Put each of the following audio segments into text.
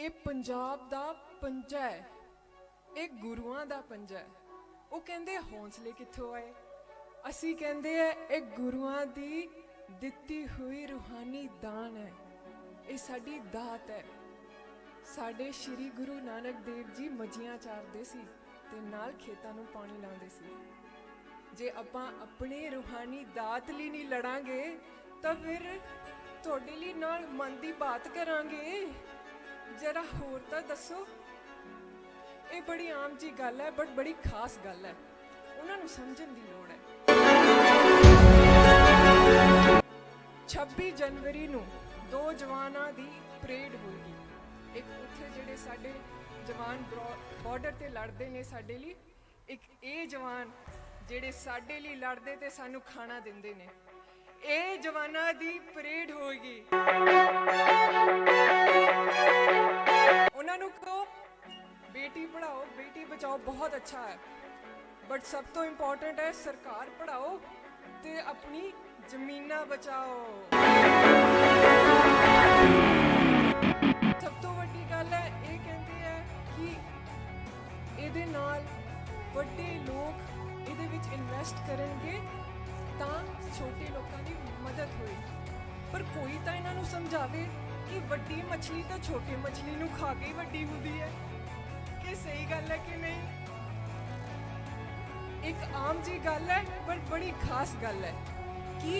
ਇਹ ਪੰਜਾਬ ਦਾ ਪੰਜਾ ਹੈ, ਇਹ ਗੁਰੂਆਂ ਦਾ ਪੰਜਾ ਹੈ। ਉਹ ਕਹਿੰਦੇ ਹੌਂਸਲੇ ਕਿੱਥੋਂ ਆਏ, ਅਸੀਂ ਕਹਿੰਦੇ ਆ ਇਹ ਗੁਰੂਆਂ ਦੀ ਦਿੱਤੀ ਹੋਈ ਰੂਹਾਨੀ ਦਾਨ ਹੈ, ਇਹ ਸਾਡੀ ਦਾਤ ਹੈ। ਸਾਡੇ ਸ਼੍ਰੀ ਗੁਰੂ ਨਾਨਕ ਦੇਵ ਜੀ ਮੱਝੀਆਂ ਚਾਰਦੇ ਸੀ ਤੇ ਨਾਲ ਖੇਤਾਂ ਨੂੰ ਪਾਣੀ ਲਾਉਂਦੇ ਸੀ। ਜੇ ਆਪਾਂ ਆਪਣੇ ਰੂਹਾਨੀ ਦਾਤ ਲਈ ਨਹੀਂ ਲੜਾਂਗੇ ਤਾਂ ਫਿਰ ਤੁਹਾਡੇ ਲਈ ਨਾਲ ਮਨ ਦੀ ਬਾਤ ਕਰਾਂਗੇ। जरा होर तो दसो। ये बड़ी आम जी गल है बट बड़ी खास गल है, उन्होंने समझण दी लोड़ है। 26 जनवरी नूं दो जवानां दी परेड होगी। एक उत्थे जिहड़े साडे जवान बॉर्डर ते लड़दे ने साडे लई, एक ये जवान जिहड़े साडे लई लड़दे ते सानू खाना दिंदे ने। ये जवानां दी परेड होगी। उन्होंने कहो बेटी पढ़ाओ बेटी बचाओ, बहुत अच्छा है, बट सब तो इंपॉर्टेंट है सरकार पढ़ाओ ते अपनी जमीना बचाओ। सब तो वड्डी गल है ये कहते हैं कि इहदे नाल वड्डे लोग इहदे विच इन्वेस्ट करेंगे तां छोटे लोगों की मदद होएगी। पर कोई तो इन्हां नूं समझावे कि वड्डी मछली तो छोटी मछली नूं खा के ही वड्डी हुंदी है, कि सही गल है कि नहीं। एक आम जी गल है पर बड़ी खास गल है कि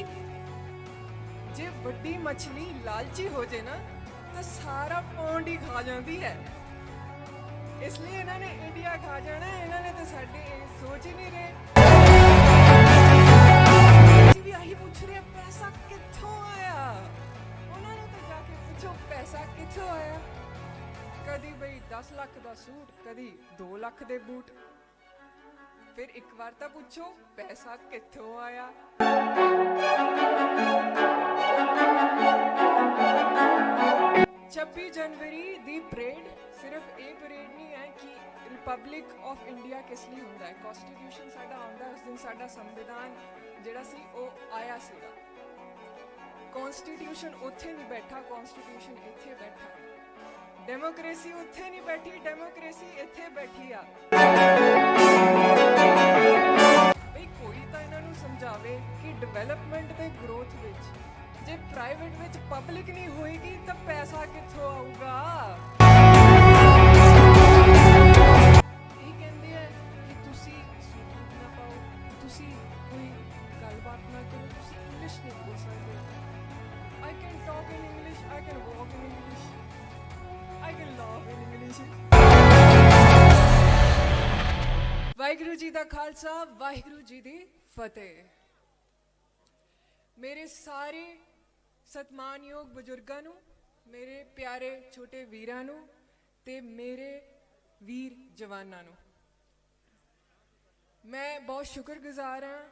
जे वड्डी मछली लालची हो जाए ना तो सारा पौंड ही खा जाती है। इसलिए इन्होंने इंडिया खा जाना, इन्होंने तो साडे सोच ही नहीं रहे। भी आही पूछ रहे पैसा कित्थों आया, उन्होंने तो जाके पूछो पैसा कित्थों आया। कदी बई 10 लाख का सूट, कदी 2 लाख दे बूट, फिर एक बार तो पूछो पैसा कित्थों आया। 26 जनवरी दी परेड सिर्फ ये परेड नहीं है कि रिपब्लिक ऑफ इंडिया किस लिए होंदा है। कॉन्स्टिट्यूशन साडा आउंदा उस दिन साडा संविधान जिहड़ा सी वो आया सीगा। कॉन्स्टिट्यूशन उत्थे नहीं बैठा, कॉन्स्टिट्यूशन इत्थे बैठा। डेमोक्रेसी उत्थे नहीं बैठी, डेमोक्रेसी इत्थे बैठी आ। भाई कोई तो इन्हां नूं समझावे कि डेवलपमेंट ते growth which J private which public नहीं होएगी तो पैसा कित्थों आऊगा। ये कहंदे है कि तुसी सूट ना पाओ, तुसी कोई गलबात ना करो, तुसी इंग्लिश नहीं बोल सकते। I can talk in English, I can walk in English, I can laugh in English. Waheguru ji दा खालसा, वाहिगुरु जी दी फतेह। मेरे सारे सतमानयोग बजुर्गां नूं, मेरे प्यारे छोटे वीरां नूं ते मेरे वीर जवानां नूं मैं बहुत शुक्रगुजार हाँ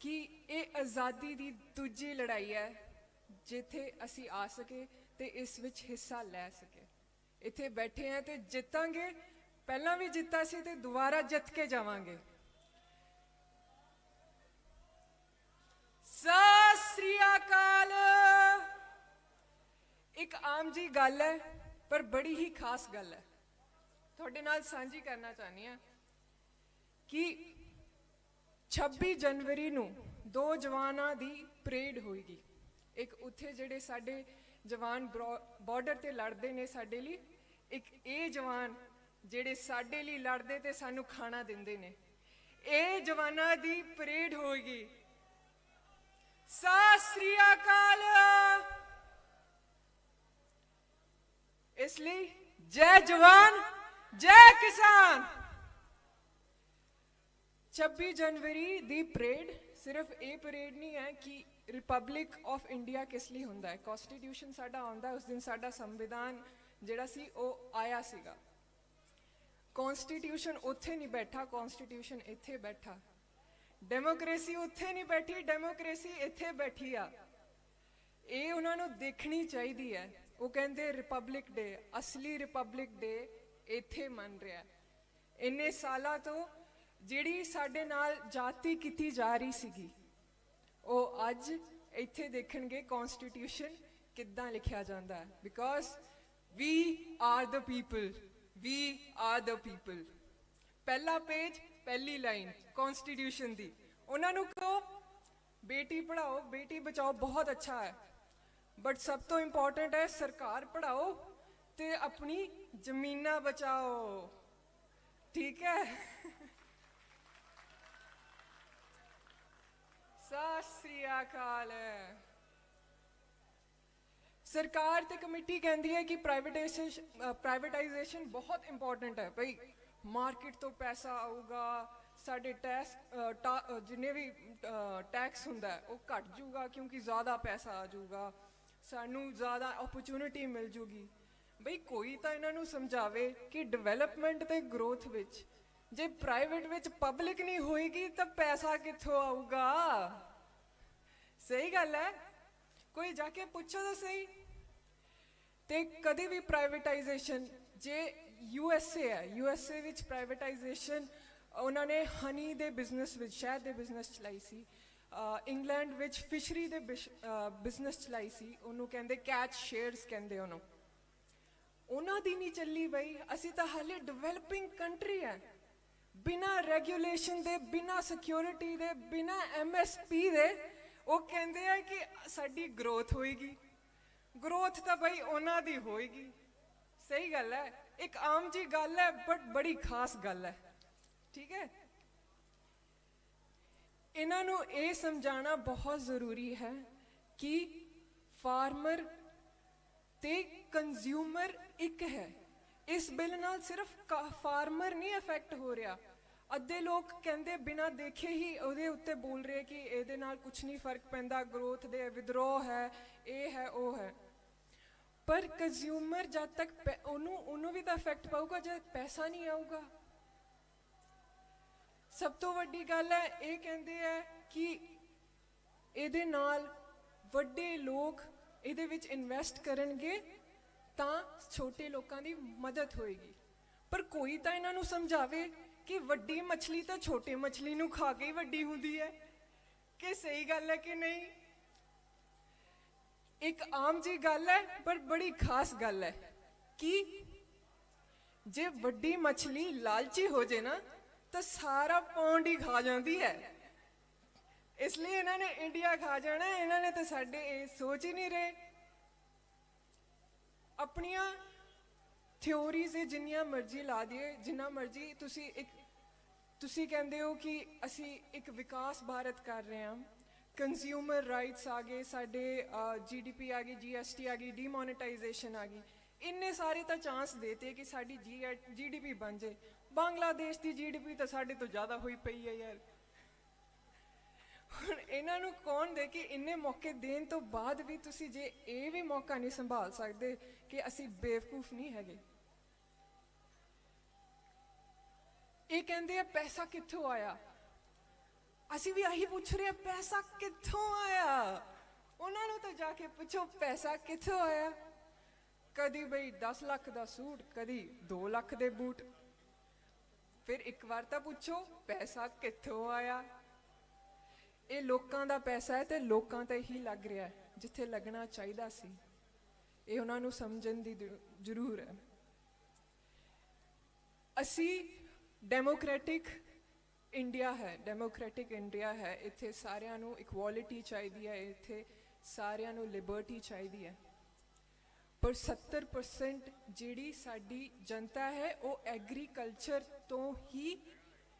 कि ये आज़ादी दी दूजी लड़ाई है जिथे असी आ सके ते इस विच हिस्सा लै सके। इत्थे बैठे हैं ते जितांगे, पहला भी जिता सी ते दोबारा जित के जावांगे। सत श्री अकाल। एक आम जी गल है पर बड़ी ही खास गल है, तुहाडे नाल सांझी करना चाहनी हाँ कि 26 जनवरी नूं दो जवानां दी परेड होएगी। एक उत्थे जिहड़े साडे जवान बॉर्डर ते लड़दे ने साडे लई, एक ये जवान जिहड़े साडे लई लड़दे ते सानू खाना दिंदे ने। ये जवानां दी परेड होएगी। सत श्री अकाल। इसलिए जय जवान जय किसान। 26 जनवरी दी परेड सिर्फ ये परेड नहीं है कि रिपब्लिक ऑफ इंडिया किस लिए होंदा है। कॉन्स्टिट्यूशन साडा आउंदा उस दिन साडा संविधान जिहड़ा सी वो आया सीगा। कॉन्स्टिट्यूशन उत्थे नहीं बैठा, कॉन्स्टिट्यूशन इत्थे बैठा। डेमोक्रेसी उत्थे नहीं बैठी, डेमोक्रेसी इत्थे बैठी आ। ये उन्हां नूं देखनी चाहिदी है। वो कहंदे रिपब्लिक डे, असली रिपब्लिक डे इत्थे मन रहा है। इन्ने सालां तो जिहड़ी साडे नाल जाति कीती जा रही सीगी वो अज इत्थे देखणगे कॉन्स्टिट्यूशन किद्दां लिखिया जांदा है। Because We are the people. We are the people. पहला पेज पहली लाइन कॉन्स्टिट्यूशन दी उन्होंने कहो बेटी पढ़ाओ बेटी बचाओ बहुत अच्छा है बट सब तो इंपॉर्टेंट है सरकार पढ़ाओ ते अपनी जमीना बचाओ ठीक है सत श्री अकाल सरकार ते कमेटी कहती है कि प्राइवेटाइजेशन बहुत इंपॉर्टेंट है भाई मार्केट तो पैसा आऊगा साढ़े टैक्स जिन्ने भी टैक्स हुंदा है वो घट जूगा क्योंकि ज़्यादा पैसा आ जूगा सानू ज़्यादा अपॉर्चुनिटी मिल जूगी भाई कोई तो इन्हों समझावे कि डिवेलपमेंट ते growth which J private which public नहीं होएगी तो पैसा कित्थों आऊगा सही गल है कोई जाके पूछो तो सही ते कभी भी प्राइवेटाइजेशन जे यूएसए है यूएसए विच प्राइवेटाइजेशन उन्होंने हनी दे बिजनेस विच शहद दे बिजनेस चलाई सी इंग्लैंड विच फिशरी दे बिजनेस चलाई सी उन्होंने कहते कैच शेयर्स कहते उन्होंने दी नहीं चली बई असी तो हाले डिवेलपिंग कंट्री है बिना रेगुलेशन दे बिना सिक्योरिटी दे बिना MSP दे वो कहते हैं कि साडी ग्रोथ होएगी ग्रोथ तो भाई उन्हों दी होएगी सही गल है एक आम जी गल है बट बड़ी खास गल है ठीक है इन्हों ये समझाना बहुत ज़रूरी है कि फार्मर ते कंज्यूमर एक है इस बिल नाल सिर्फ फार्मर नहीं अफेक्ट हो रहा अद्धे लोग कहते बिना देखे ही उहदे उत्ते बोल रहे कि इहदे नाल कुछ नहीं फर्क पैंदा ग्रोथ दे विद्रोह है ये है वो है पर कंज्यूमर जब तक उन्होंने भी तो अफेक्ट पाऊगा जब पैसा नहीं आऊगा सब तो वड्डी गल है ये कहते हैं कि इहदे नाल वड्डे लोग इहदे विच इन्वेस्ट करनगे तां छोटे लोगों की मदद होएगी पर कोई तो इन्हों समझावे कि वड्डी मछली तो छोटी मछली नूं खा के ही वड्डी हुंदी है कि सही गल है कि नहीं एक आम जी गल है पर बड़ी खास गल है कि जे वड्डी मछली लालची हो जाए ना तो सारा पौंड ही खा जाती है इसलिए इन्होंने इंडिया खा जाना इन्होंने तो साडे सोच ही नहीं रहे अपनिया थ्योरीज जिन्नियां मर्जी ला दिए जिन्ना मर्जी तुसी कहते हो कि असी एक विकास भारत कर रहे हैं कंज्यूमर राइट्स आ गए साडे GDP आ गई GST आ गई डीमोनेटाइजेशन आ गई इन्ने सारे तो चांस देते कि साडी GDP बन जाए बांग्लादेश की GDP तो साडे तो ज़्यादा हुई पई है यार हुण इन्हों कौन दे कि इन्ने मौके देन तो बाद भी तुसी जे ये भी मौका नहीं संभाल सकते कि असी बेवकूफ नहीं हैगे ये कहते हैं पैसा कित्थों आया असी भी आही पूछ रहे हैं पैसा कित्थों आया उन्होंने तो जाके पूछो पैसा कित्थों आया कदी बई 10 लाख का सूट कदी 2 लाख के बूट फिर एक बार तो पूछो पैसा कित्थों आया ये लोगों का पैसा है तो लोगों ते ही लग रहा है जिथे लगना चाहिए सी ये उन्होंने समझण दी जरूर है असी डेमोक्रेटिक इंडिया है इत्थे सारियां नू इक्वालिटी चाहिए है इत्थे सारियां नू लिबर्टी चाहिए है पर 70% जिहड़ी साडी जनता है वो एग्रीकल्चर तो ही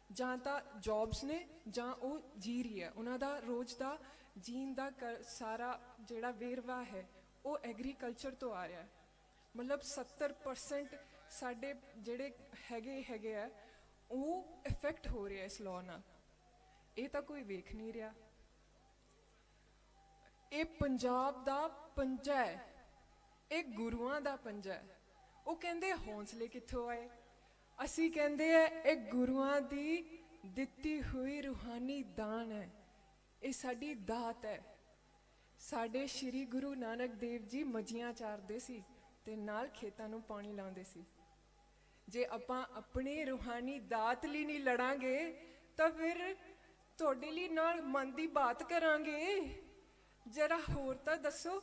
जां तां जॉब्स ने जां वो जी रही है उन्हां दा रोज़ दा जीन दा सारा जिहड़ा वेरवा है वो एग्रीकल्चर तो आ रहा है मतलब 70% साडे जिहड़े हैगे है वो इफेक्ट हो रहा है इस लॉ नाल ये तो कोई वेख नहीं रहा ये पंजाब दा पंजा है एक गुरुआं दा पंजा है वो कहंदे हौसले कित्थों आए असी कहंदे है एक गुरुआं दी दित्ती हुई रूहानी दान है ये साडी दात है साडे श्री गुरु नानक देव जी मजियां चारदे सी ते नाल खेतां नूं पानी लाउंदे सी जे आपां अपनी रूहानी दात लई नहीं लड़ांगे तो फिर तुहाडे लई नाल मन दी बात करांगे जरा होर तां दसो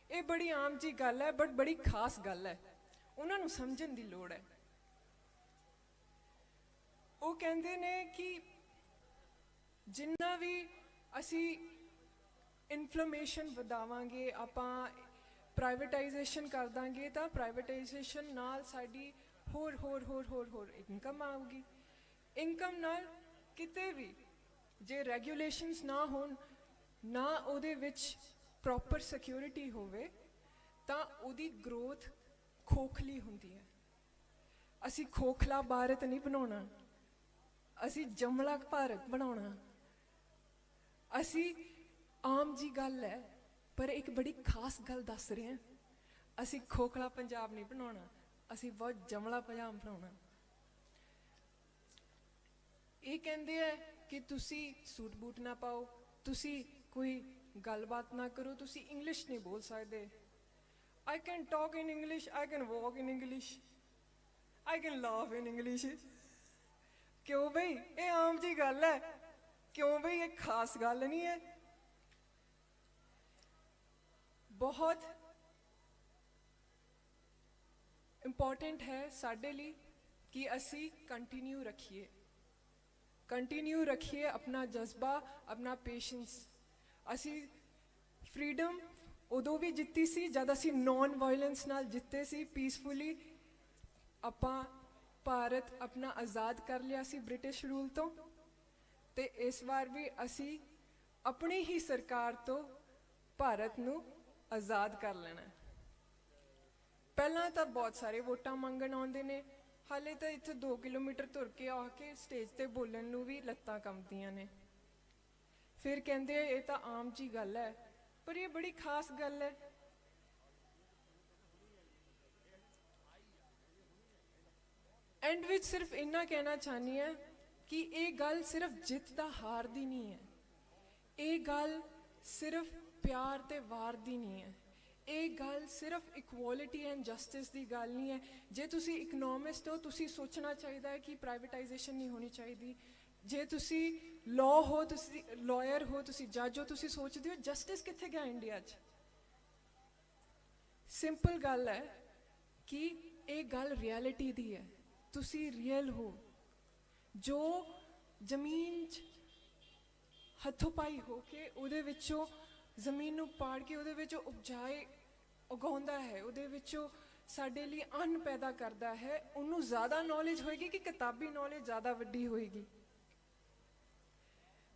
ਇਹ ਬੜੀ ਆਮ ਜੀ ਗੱਲ ਹੈ, ਬਟ ਬੜੀ ਖਾਸ ਗੱਲ ਹੈ, ਉਹਨਾਂ ਨੂੰ ਸਮਝਣ ਦੀ ਲੋੜ ਹੈ। ਉਹ ਕਹਿੰਦੇ ਨੇ ਕਿ ਜਿੰਨਾ ਵੀ ਅਸੀਂ ਇਨਫਲੇਮੇਸ਼ਨ ਵਧਾਵਾਂਗੇ, ਆਪਾਂ ਪ੍ਰਾਈਵੇਟਾਈਜੇਸ਼ਨ ਕਰ ਦਾਂਗੇ, ਤਾਂ ਪ੍ਰਾਈਵੇਟਾਈਜੇਸ਼ਨ ਨਾਲ ਸਾਡੀ ਹੋਰ ਹੋਰ ਹੋਰ ਹੋਰ ਹੋਰ ਇਨਕਮ ਆਊਗੀ। ਇਨਕਮ ਨਾਲ ਕਿਤੇ ਵੀ ਜੇ ਰੈਗੂਲੇਸ਼ਨਸ ਨਾ ਹੋਣ, ਨਾ ਉਹਦੇ ਵਿੱਚ ਪ੍ਰੋਪਰ ਸਿਕਿਉਰਿਟੀ ਹੋਵੇ, ਤਾਂ ਉਹਦੀ ਗਰੋਥ ਖੋਖਲੀ ਹੁੰਦੀ ਹੈ। ਅਸੀਂ ਖੋਖਲਾ ਭਾਰਤ ਨਹੀਂ ਬਣਾਉਣਾ, ਅਸੀਂ ਜਮਲਾ ਭਾਰਤ ਬਣਾਉਣਾ। ਅਸੀਂ ਆਮ ਜੀ ਗੱਲ ਹੈ, ਪਰ ਇੱਕ ਬੜੀ ਖਾਸ ਗੱਲ ਦੱਸ ਰਹੇ ਹਾਂ, ਅਸੀਂ ਖੋਖਲਾ ਪੰਜਾਬ ਨਹੀਂ ਬਣਾਉਣਾ, ਅਸੀਂ ਬਹੁਤ ਜਮਲਾ ਪੰਜਾਬ ਬਣਾਉਣਾ। ਇਹ ਕਹਿੰਦੇ ਹੈ ਕਿ ਤੁਸੀਂ ਸੂਟ ਬੂਟ ਨਾ ਪਾਓ, ਤੁਸੀਂ ਕੋਈ ਗੱਲਬਾਤ ਨਾ ਕਰੋ, ਤੁਸੀਂ ਇੰਗਲਿਸ਼ ਨਹੀਂ ਬੋਲ ਸਕਦੇ। I can talk in English, I can walk in English, I can laugh in English। क्यों भाई, ये आम जी गल है, क्यों भाई, ये खास गल नहीं है। बहुत इंपॉर्टेंट है साडे लिए कि असी कंटिन्यू रखिए अपना जज्बा, अपना पेशेंस। असी फ्रीडम उदों भी जित्ती सी जद असी नॉन वायलेंस नाल जित्ते सी, पीसफुली आपां भारत अपना आज़ाद कर लिया सी ब्रिटिश रूल तो। ते इस बार भी असी अपनी ही सरकार तो भारत नू आज़ाद कर लेना। पहला तो बहुत सारे वोटां मंगण आउंदे ने, हाले तो इत्थे 2 किलोमीटर तुर के आके स्टेज ते बोलण नू भी लत्तां कंबदियां ने। फिर कहंदे ये तो आम जी गल है, पर ये बड़ी खास गल है। एंड विच सिर्फ इन्ना कहना चाहनी है कि ये गल सिर्फ जित दा हार दी नहीं है, ये गल सिर्फ प्यार ते वार दी नहीं है, ये गल सिर्फ इक्वालिटी एंड जस्टिस की गल नहीं है। जे तुसी इकनॉमिस्ट हो, तुसी सोचना चाहिए है कि प्राइवेटाइजेशन नहीं होनी चाहिए। जे तुसी लॉ हो, तुसी लॉयर हो, तुसी जज हो, तुसी सोचते हो जस्टिस कित्थे गया इंडिया च। सिंपल गल है कि ये गल रियलिटी दी है, तुसी रियल हो। जो जमीन च हथों पाई हो के उहदे विचों जमीन नूं पाड़ के उहदे विचों उपजाए उगाउंदा है, उहदे विचों साडे लिए अन्न पैदा करता है, उन्नूं ज़्यादा नॉलेज होएगी कि किताबी नॉलेज ज़्यादा वड्डी होएगी।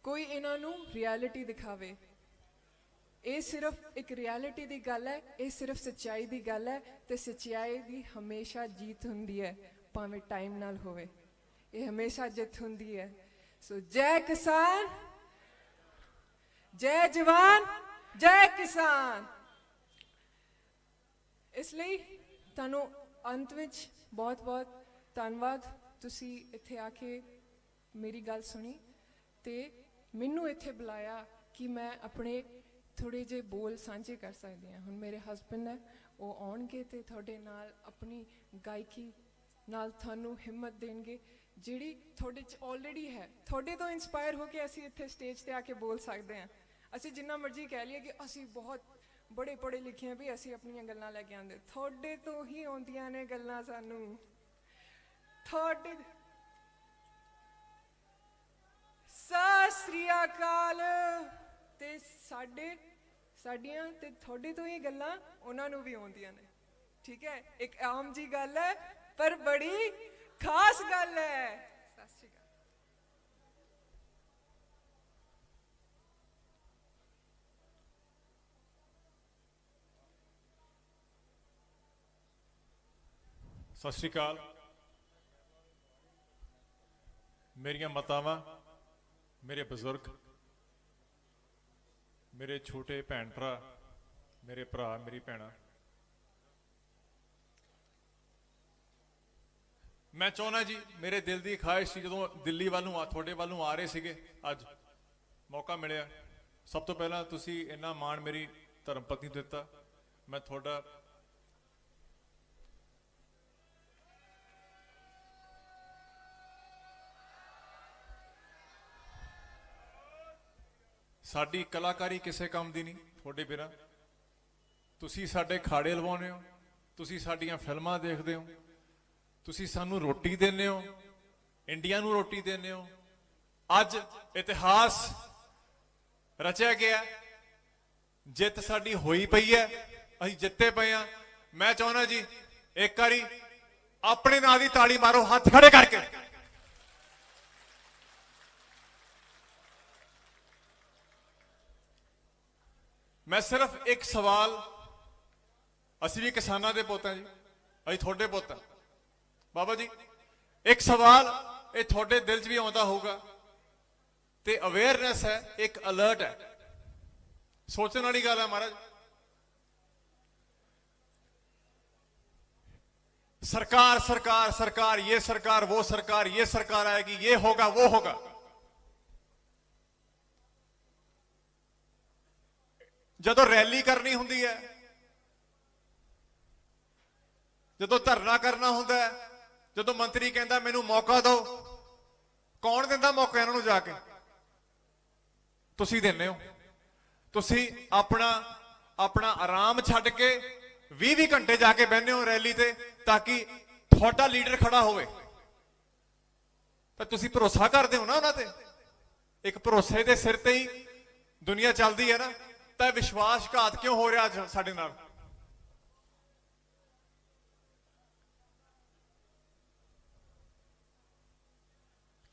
कोई इन्हां नूं रियलिटी दिखावे, ये सिर्फ एक रियलिटी दी गल है, ये सिर्फ सच्चाई दी गल है, ते सच्चाई दी हमेशा जीत हुंदी है, भावें टाइम नाल होवे, ये हमेशा जित हुंदी है। सो जय किसान, जय जवान, जय किसान। इसलिए तुहानू अंत विच बहुत बहुत धन्नवाद, तुसी इत्थे आके मेरी गल सुनी ते मैनू इत्थे बुलाया कि मैं अपने थोड़े जे बोल सांझे कर सकती हाँ। हुण मेरे हसबैंड है, वो आउणगे ते तुहाडे नाल अपनी गायकी नाल तुहानू हिम्मत देणगे जिहड़ी तुहाडे च ऑलरेडी है। तुहाडे तो इंस्पायर होके असीं इत्थे स्टेज ते आके बोल सकते हैं। असीं जिन्ना मर्जी कह लीए कि असीं बहुत बड़े पढ़े लिखे हैं भी, असीं अपनियां गल्लां लैके आंदे, तुहाडे तो ही आउंदियां ने गल्लां सानू। तुहाडे सत श्री अकाल। ते साडे साडियां ते तुहाडे तो ही गल्लां उन्हां नू भी आउंदियां ने। ठीक है, एक आम जी गल है पर बड़ी खास गल है। सत श्री अकाल। सत श्री अकाल। मेरिया मातावां, मेरे बजुर्ग, मेरे छोटे भैन भरा, मेरे भरा, मेरी भैन, मैं चाहना जी, मेरे दिल की ख्वाहिश जो दिल्ली वालों थोड़े वालों आ रहे थे, अज मौका मिले। सब तो पहला तुसी इन्ना मान मेरी धर्म पत्नी दिता, मैं थोड़ा साडी कलाकारी किसी काम की नहीं, थोड़े बिना ਤੁਸੀਂ ਸਾਡੇ ਖਾੜੇ ਲਵਾਉਂਦੇ ਹੋ, ਤੁਸੀਂ ਸਾਡੀਆਂ ਫਿਲਮਾਂ ਦੇਖਦੇ ਹੋ, ਤੁਸੀਂ ਸਾਨੂੰ ਰੋਟੀ ਦਿੰਦੇ ਹੋ, ਇੰਡੀਆ ਨੂੰ ਰੋਟੀ ਦਿੰਦੇ ਹੋ। ਅੱਜ ਇਤਿਹਾਸ ਰਚਿਆ ਗਿਆ, ਜਿੱਤ ਸਾਡੀ ਹੋਈ ਪਈ ਹੈ, ਅਸੀਂ ਜਿੱਤੇ ਪਏ ਆ। ਮੈਂ ਚਾਹੁੰਦਾ ਜੀ ਇੱਕ ਵਾਰੀ ਆਪਣੇ ਨਾਂ ਦੀ ਤਾੜੀ ਮਾਰੋ ਹੱਥ ਖੜੇ ਕਰਕੇ। ਮੈਂ ਸਿਰਫ ਇੱਕ ਸਵਾਲ, ਅਸੀਂ ਵੀ ਕਿਸਾਨਾਂ ਦੇ ਪੁੱਤ ਹਾਂ ਜੀ, ਅਸੀਂ ਤੁਹਾਡੇ ਪੁੱਤ ਹਾਂ ਬਾਬਾ ਜੀ। ਇੱਕ ਸਵਾਲ ਇਹ ਤੁਹਾਡੇ ਦਿਲ 'ਚ ਵੀ ਆਉਂਦਾ ਹੋਊਗਾ ਤੇ ਅਵੇਅਰਨੈਸ ਹੈ, ਇੱਕ ਅਲਰਟ ਹੈ, ਸੋਚਣ ਵਾਲੀ ਗੱਲ ਹੈ ਮਹਾਰਾਜ। सरकार सरकार सरकार, ये सरकार वो सरकार, ये सरकार आएगी, ये होगा वो होगा। ਜਦੋਂ ਰੈਲੀ ਕਰਨੀ ਹੁੰਦੀ ਹੈ, ਜਦੋਂ ਧਰਨਾ ਕਰਨਾ ਹੁੰਦਾ ਹੈ, ਜਦੋਂ ਮੰਤਰੀ ਕਹਿੰਦਾ ਮੈਨੂੰ ਮੌਕਾ ਦਿਓ, ਕੌਣ ਦਿੰਦਾ ਮੌਕਾ ਇਹਨਾਂ ਨੂੰ? ਜਾ ਕੇ ਤੁਸੀਂ ਦਿੰਦੇ ਹੋ। ਤੁਸੀਂ ਆਪਣਾ ਆਰਾਮ ਛੱਡ ਕੇ 20 ਘੰਟੇ ਜਾ ਕੇ ਬਹਿੰਦੇ ਹੋ ਰੈਲੀ ਤੇ, ਤਾਂ ਕਿ ਤੁਹਾਡਾ ਲੀਡਰ ਖੜਾ ਹੋਵੇ। ਤਾਂ ਤੁਸੀਂ ਭਰੋਸਾ ਕਰਦੇ ਹੋ ਨਾ ਉਹਨਾਂ ਤੇ, ਇੱਕ ਭਰੋਸੇ ਦੇ ਸਿਰ ਤੇ ਹੀ ਦੁਨੀਆ ਚੱਲਦੀ ਹੈ ਨਾ। ਤਾਂ ਵਿਸ਼ਵਾਸਘਾਤ ਕਿਉਂ ਹੋ ਰਿਹਾ ਅੱਜ ਸਾਡੇ ਨਾਲ?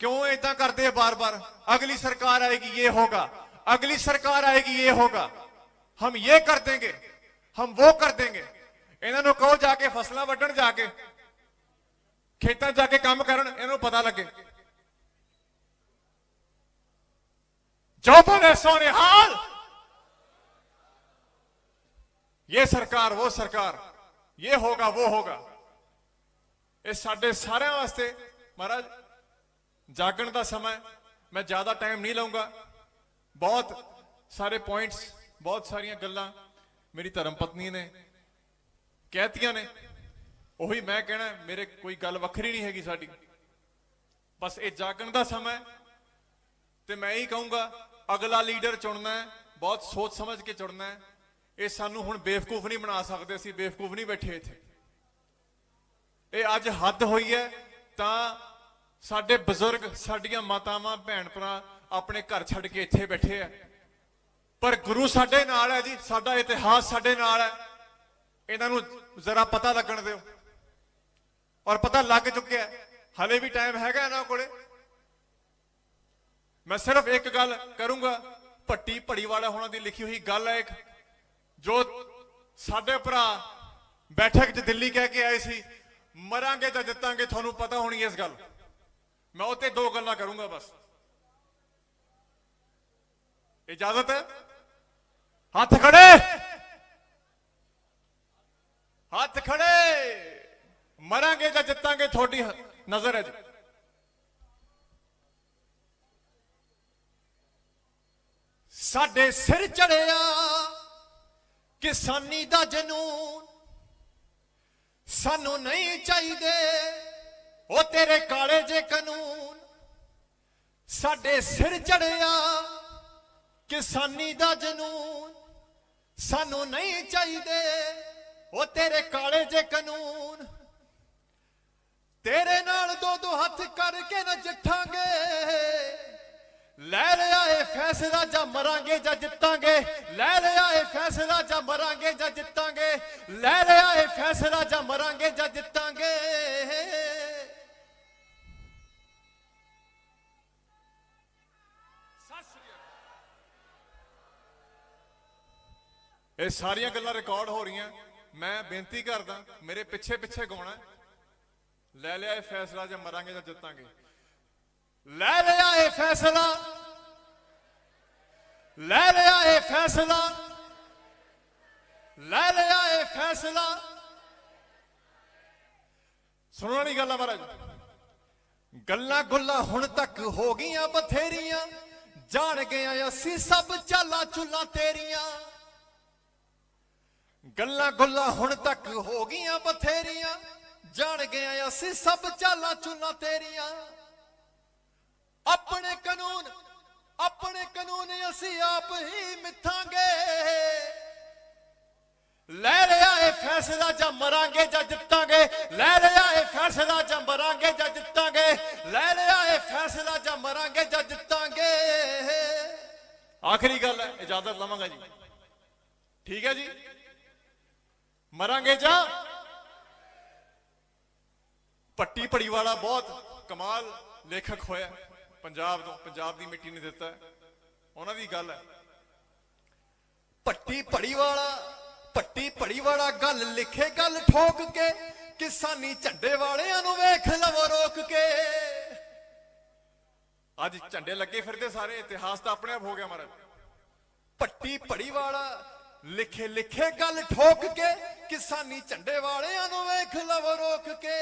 क्यों इतना करते हैं बार बार? अगली सरकार आएगी ये होगा, अगली सरकार आएगी ये होगा, हम ये कर देंगे, हम वो कर देंगे। इन्होंने कहो जाके फसलां वड्ढण, जाके खेतां जाके काम करन, इन्हों पता लगे। जो बोले सोने हाल, ये सरकार वो सरकार, ये होगा वो होगा। इस साडे सारे वास्ते महाराज जागण का समय, मैं ज्यादा टाइम नहीं लूंगा। बहुत सारे पॉइंट्स, बहुत सारिया गल्लां मेरी धर्मपत्नी ने कहतियां ने, ਉਹੀ मैं कहना, मेरे कोई गल वखरी नहीं हैगी साडी। बस ये जागण का समय, ते मैं ही कहूंगा अगला लीडर चुनना है, बहुत सोच समझ के चुनना है। ये सानू हुण बेवकूफ नहीं बना सकते, असीं बेवकूफ नहीं बैठे इत्थे। ये अज हद होई है, तां साडे बजुर्ग, साडियां मातावां, भैण भरा अपने घर छड्ड के इत्थे बैठे है, पर गुरु साडे नाल है जी, साडा इतिहास साडे नाल है। इन्हां नूं जरा पता लगण दिओ, और पता लग चुक्या है, हले भी टाइम हैगा इन्हां कोले। मैं सिर्फ एक गल करूंगा, भट्टी भड़ीवाला होना दी लिखी हुई गल है एक, जो साडे भरा बैठक च दिल्ली कह के आए सी, मरांगे तां जित्तांगे। तुहानूं पता होनी इस गल, मैं उत्ते दो गल्लां करूंगा बस। इजाजत है? हाथ खड़े, हाथ खड़े। मरांगे जां जित्तांगे थोड़ी नजर है जी। साडे सिर चढ़िया किसानी दा जनून, सानू नहीं चाहिए ओ तेरे काले जे कानून। साडे सिर चढ़िया किसानी दा जनून, सानू नहीं चाहिए ओ तेरे काले जे कानून। तेरे नाल दो दो हथ करके न जिठांगे, लै लिया है फैसला, जा मरांगे जा जितांगे। लै लिया है फैसला, जा मरांगे जा जितांगे। लै लिया है फैसला, जा मरांगे जा जितांगे। ये सारियां गल्लां रिकॉर्ड हो रही हैं। मैं बेनती करदा, मेरे पिछे पिछे गाउणा, लै लिया है फैसला, जा मरांगे जा जितांगे। लै लिया है फैसला, लै लिया है फैसला, लै लिया है फैसला। सुनो वाली गल महाराज, गल्लां गुल्लां हुण तक हो गईयां बथेरियां, जान गए असीं सब चालां चुलां तेरियां। गल्लां गुल्लां हुण तक हो गईयां बथेरियां, जान गए असीं सब चालां चुलां तेरियां। अपने कानून असीं आप ही मिथांगे, ਲੈ ਲਿਆ ਇਹ ਫੈਸਲਾ ਜਾਂ ਮਰਾਂਗੇ ਜਾਂ ਜਿੱਤਾਂਗੇ, ਲੈ ਲਿਆ ਇਹ ਫੈਸਲਾ ਜਾਂ ਮਰਾਂਗੇ ਜਾਂ ਜਿੱਤਾਂਗੇ, ਲੈ ਲਿਆ ਇਹ ਫੈਸਲਾ ਜਾਂ ਮਰਾਂਗੇ ਜਾਂ ਜਿੱਤਾਂਗੇ। ਆਖਰੀ ਗੱਲ ਹੈ, ਇਜਾਜ਼ਤ ਲਵਾਂਗਾ ਜੀ, ਠੀਕ ਹੈ ਜੀ। ਮਰਾਂਗੇ ਜਾਂ ਪੱਟੀ ਪੜੀਵਾਲਾ ਬਹੁਤ ਕਮਾਲ ਲੇਖਕ ਹੋਇਆ ਪੰਜਾਬ ਤੋਂ, ਪੰਜਾਬ ਦੀ ਮਿੱਟੀ ਨੇ ਦਿੱਤਾ, ਉਹਨਾਂ ਦੀ ਗੱਲ ਹੈ। ਪੱਟੀ ਪੜੀਵਾਲਾ ਗੱਲ ਲਿਖੇ ਗੱਲ ਠੋਕ ਕੇ, ਕਿਸਾਨੀ ਝੰਡੇ ਵਾਲਿਆਂ ਨੂੰ ਵੇਖ ਲਵੋ ਰੋਕ ਕੇ। ਅੱਜ ਝੰਡੇ ਲੱਗੇ ਫਿਰਦੇ ਸਾਰੇ, ਇਤਿਹਾਸ ਤਾਂ ਆਪਣੇ ਆਪ ਹੋ ਗਿਆ ਮਹਾਰਾਜ। ਪੱਟੀ ਪੜੀਵਾਲਾ ਲਿਖੇ ਗੱਲ ਠੋਕ ਕੇ, ਕਿਸਾਨੀ ਝੰਡੇ ਵਾਲਿਆਂ ਨੂੰ ਵੇਖ ਲਵੋ ਰੋਕ ਕੇ।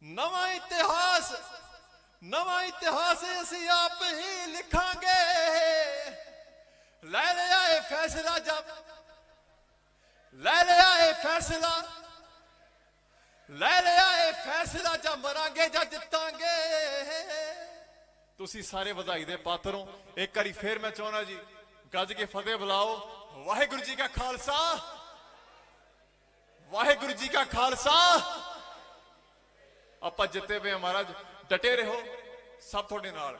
ਨਵਾਂ ਇਤਿਹਾਸ ਅਸੀਂ ਆਪ ਹੀ ਲਿਖਾਂਗੇ। ਲੈ ਲਿਆ ਇਹ ਫੈਸਲਾ ਜਾਂ ਲੈ ਲਿਆ ਇਹ ਫੈਸਲਾ ਜਾਂ ਮਰਾਂਗੇ ਜਾਂ ਜਿੱਤਾਂਗੇ। ਤੁਸੀਂ ਸਾਰੇ ਵਧਾਈ ਦੇ ਪਾਤਰ ਹੋ। ਇੱਕ ਵਾਰੀ ਫੇਰ ਮੈਂ ਚਾਹੁੰਦਾ ਜੀ, ਗੱਜ ਕੇ ਫਤਿਹ ਬੁਲਾਓ। ਵਾਹਿਗੁਰੂ ਜੀ ਕਾ ਖਾਲਸਾ, ਵਾਹਿਗੁਰੂ ਜੀ ਕਾ ਖਾਲਸਾ। ਆਪਾਂ ਜਿੱਤੇ ਪਏ ਮਹਾਰਾਜ, ਡਟੇ ਰਹੋ, ਸਭ ਤੁਹਾਡੇ ਨਾਲ।